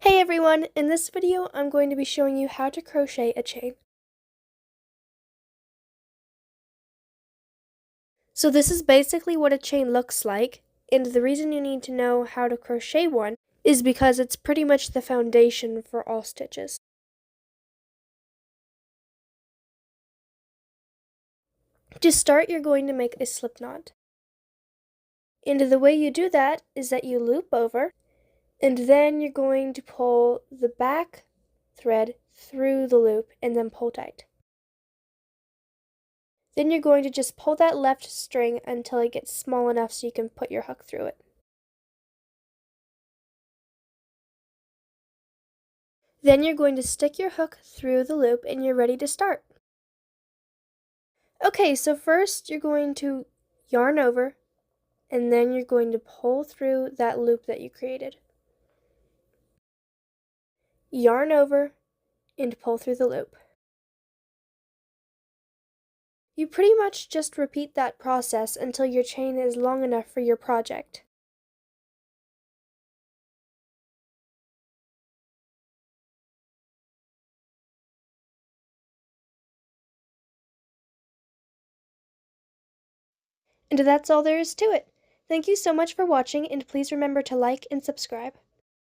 Hey everyone! In this video I'm going to be showing you how to crochet a chain. So this is basically what a chain looks like, and the reason you need to know how to crochet one is because it's pretty much the foundation for all stitches. To start, you're going to make a slip knot. And the way you do that is that you loop over, and then you're going to pull the back thread through the loop and then pull tight. Then you're going to just pull that left string until it gets small enough so you can put your hook through it. Then you're going to stick your hook through the loop and you're ready to start. Okay, so first you're going to yarn over and then you're going to pull through that loop that you created. Yarn over and pull through the loop. You pretty much just repeat that process until your chain is long enough for your project. And that's all there is to it. Thank you so much for watching, and please remember to like and subscribe.